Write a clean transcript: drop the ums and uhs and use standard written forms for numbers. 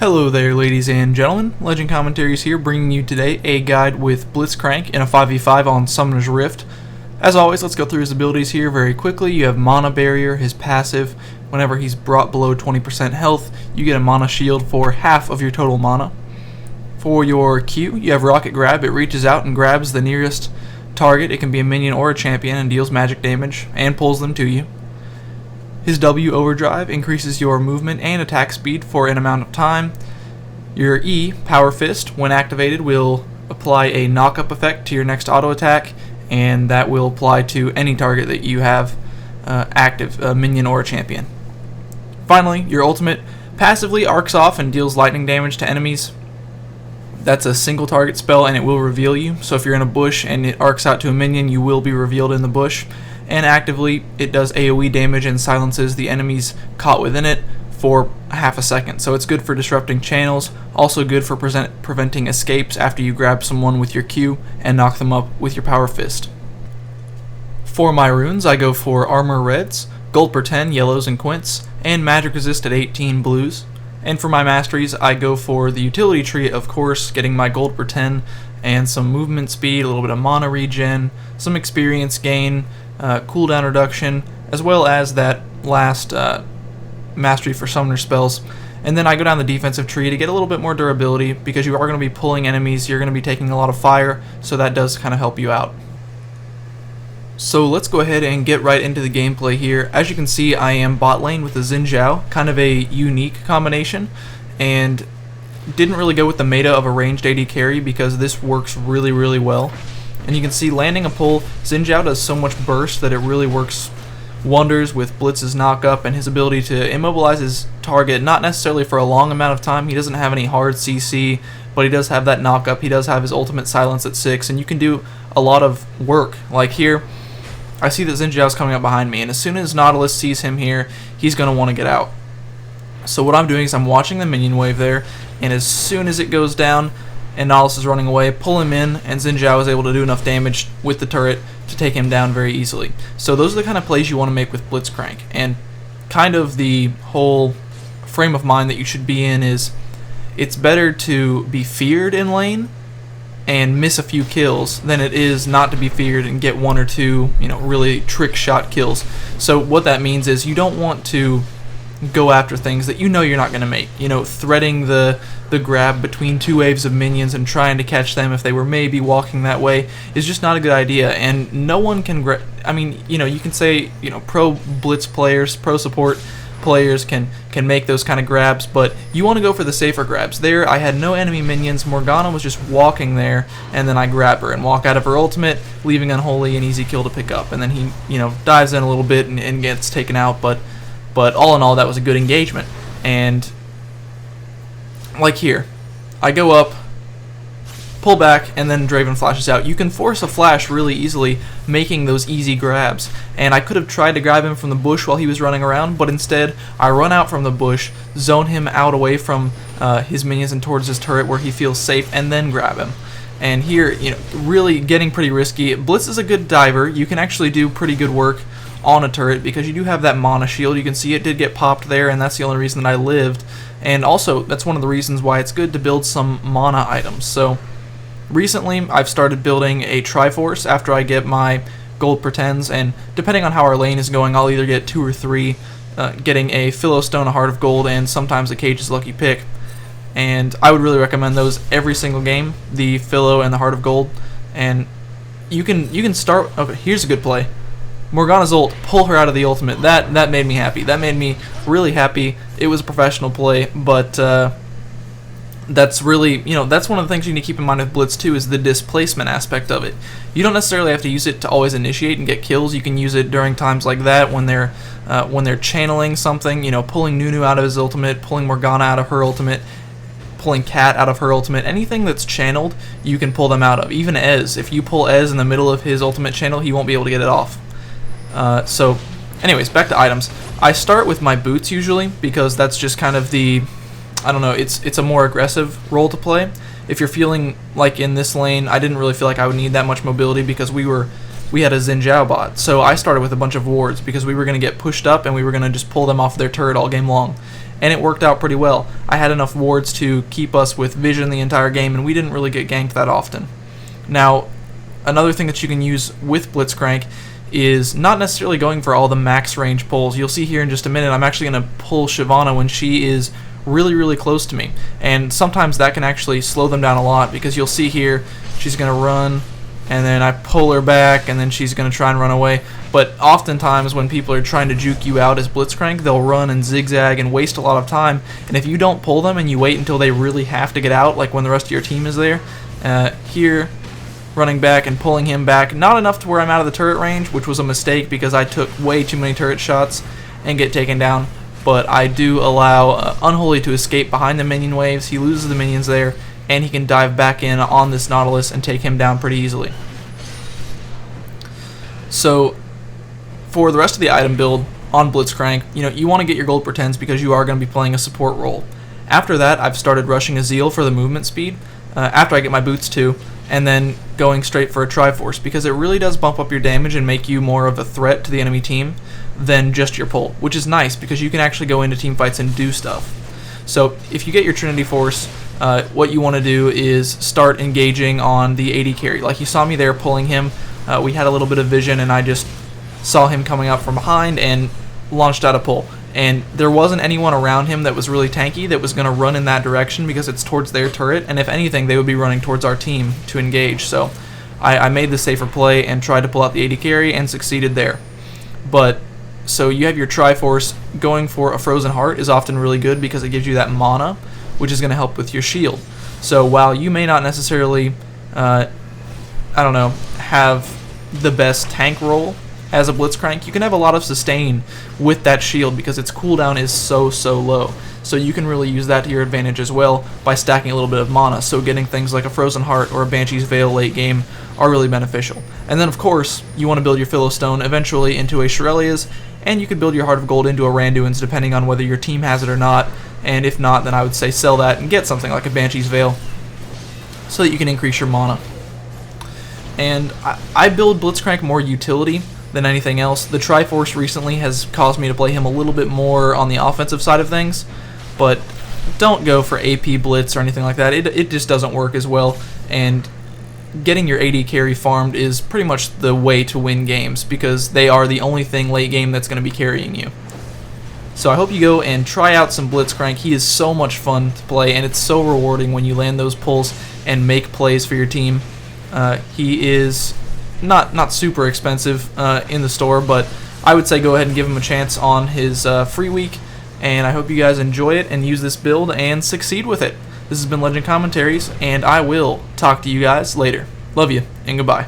Hello there, ladies and gentlemen. Legend Commentaries here, bringing you today a guide with Blitzcrank in a 5v5 on Summoner's Rift. As always, let's go through his abilities here very quickly. You have Mana Barrier, his passive. Whenever he's brought below 20% health, you get a Mana Shield for half of your total mana. For your Q, you have Rocket Grab. It reaches out and grabs the nearest target. It can be a minion or a champion and deals magic damage and pulls them to you. His W, Overdrive, increases your movement and attack speed for an amount of time. Your E, Power Fist, when activated, will apply a knock-up effect to your next auto attack, and that will apply to any target that you have active, a minion or a champion. Finally, your ultimate passively arcs off and deals lightning damage to enemies. That's a single target spell and it will reveal you, so if you're in a bush and it arcs out to a minion, you will be revealed in the bush. And actively, it does AoE damage and silences the enemies caught within it for half a second. So it's good for disrupting channels, also good for preventing escapes after you grab someone with your Q and knock them up with your Power Fist. For my runes, I go for Armor Reds, Gold per 10 Yellows and Quints, and Magic Resist at 18 Blues. And for my masteries, I go for the Utility Tree, of course, getting my Gold per 10 and some movement speed, a little bit of mana regen, some experience gain, cooldown reduction, as well as that last mastery for summoner spells. And then I go down the defensive tree to get a little bit more durability, because you are going to be pulling enemies, you're going to be taking a lot of fire, so that does kind of help you out. So let's go ahead and get right into the gameplay here. As you can see, I am bot lane with the Xin Zhao, kind of a unique combination, and didn't really go with the meta of a ranged AD carry because this works really well. And you can see landing a pull, Xin Zhao does so much burst that it really works wonders with Blitz's knockup and his ability to immobilize his target, not necessarily for a long amount of time. He doesn't have any hard CC, but he does have that knockup. He does have his ultimate silence at 6, and you can do a lot of work. Like here, I see that Xin Zhao's coming up behind me, and as soon as Nautilus sees him here, he's going to want to get out. So what I'm doing is I'm watching the minion wave there, and as soon as it goes down and Nautilus is running away, pull him in, and Xin Zhao is able to do enough damage with the turret to take him down very easily. So those are the kind of plays you want to make with Blitzcrank, and kind of the whole frame of mind that you should be in is it's better to be feared in lane and miss a few kills than it is not to be feared and get one or two, really trick shot kills. So what that means is you don't want to go after things that you know you're not going to make. Threading the grab between two waves of minions and trying to catch them if they were maybe walking that way is just not a good idea. And no one can you can say, pro blitz players, pro support players can make those kind of grabs, but you want to go for the safer grabs. There, I had no enemy minions. Morgana was just walking there, and then I grab her and walk out of her ultimate, leaving Unholy an easy kill to pick up. And then he, dives in a little bit and gets taken out, but all in all, that was a good engagement. And like here, I go up, pull back, and then Draven flashes out. You can force a flash really easily, making those easy grabs. And I could have tried to grab him from the bush while he was running around, but instead I run out from the bush, zone him out away from his minions and towards his turret where he feels safe, and then grab him. And here, really getting pretty risky. Blitz is a good diver. You can actually do pretty good work on a turret because you do have that mana shield. You can see it did get popped there, and that's the only reason that I lived. And also, that's one of the reasons why it's good to build some mana items. So recently, I've started building a Triforce after I get my gold per 10s, and depending on how our lane is going, I'll either get 2 or 3, getting a Philostone, a Heart of Gold, and sometimes a Cage's Lucky Pick. And I would really recommend those every single game, the Philo and the Heart of Gold. And you can start. Okay, here's a good play. Morgana's ult, pull her out of the ultimate. That made me happy. That made me really happy. It was a professional play, but that's really, that's one of the things you need to keep in mind with Blitz too, is the displacement aspect of it. You don't necessarily have to use it to always initiate and get kills. You can use it during times like that when they're channeling something, pulling Nunu out of his ultimate, pulling Morgana out of her ultimate, pulling Cat out of her ultimate. Anything that's channeled, you can pull them out of. Even Ez, if you pull Ez in the middle of his ultimate channel, he won't be able to get it off. So anyways, back to items. I start with my boots usually because that's just kind of the, it's a more aggressive role to play. If you're feeling like in this lane, I didn't really feel like I would need that much mobility because we had a Xin Zhao bot. So I started with a bunch of wards because we were going to get pushed up and we were going to just pull them off their turret all game long. and it worked out pretty well. I had enough wards to keep us with vision the entire game, and we didn't really get ganked that often. Now, another thing that you can use with Blitzcrank is not necessarily going for all the max range pulls. You'll see here in just a minute, I'm actually going to pull Shyvana when she is really close to me, and sometimes that can actually slow them down a lot, because you'll see here she's going to run, and then I pull her back, and then she's going to try and run away. But oftentimes when people are trying to juke you out as Blitzcrank, they'll run and zigzag and waste a lot of time, and if you don't pull them and you wait until they really have to get out, like when the rest of your team is there, here running back and pulling him back, not enough to where I'm out of the turret range, which was a mistake because I took way too many turret shots and get taken down, but I do allow Unholy to escape behind the minion waves. He loses the minions there, and he can dive back in on this Nautilus and take him down pretty easily. So for the rest of the item build on Blitzcrank, you want to get your gold pretends because you are going to be playing a support role. After that, I've started rushing a Zeal for the movement speed, after I get my boots too, and then going straight for a Triforce, because it really does bump up your damage and make you more of a threat to the enemy team than just your pull, which is nice because you can actually go into team fights and do stuff. So if you get your Trinity Force, what you want to do is start engaging on the AD carry. Like you saw me there pulling him, we had a little bit of vision, and I just saw him coming up from behind and launched out a pull. And there wasn't anyone around him that was really tanky that was going to run in that direction because it's towards their turret, and if anything, they would be running towards our team to engage. So I made the safer play and tried to pull out the AD carry and succeeded there. But so you have your Triforce. Going for a Frozen Heart is often really good because it gives you that mana, which is going to help with your shield. So while you may not necessarily, have the best tank role as a Blitzcrank, you can have a lot of sustain with that shield because its cooldown is so low. So you can really use that to your advantage as well by stacking a little bit of mana. So getting things like a Frozen Heart or a Banshee's Veil late game are really beneficial. And then of course, you want to build your Philistone eventually into a Shurelya's, and you could build your Heart of Gold into a Randuin's depending on whether your team has it or not. And if not, then I would say sell that and get something like a Banshee's Veil so that you can increase your mana. And I build Blitzcrank more utility than anything else. The Triforce recently has caused me to play him a little bit more on the offensive side of things, but don't go for AP Blitz or anything like that. It just doesn't work as well, and getting your AD carry farmed is pretty much the way to win games because they are the only thing late game that's going to be carrying you. So I hope you go and try out some Blitzcrank. He is so much fun to play, and it's so rewarding when you land those pulls and make plays for your team. He is not super expensive in the store, but I would say go ahead and give him a chance on his free week, and I hope you guys enjoy it and use this build and succeed with it. This has been Legend Commentaries, and I will talk to you guys later. Love you, and goodbye.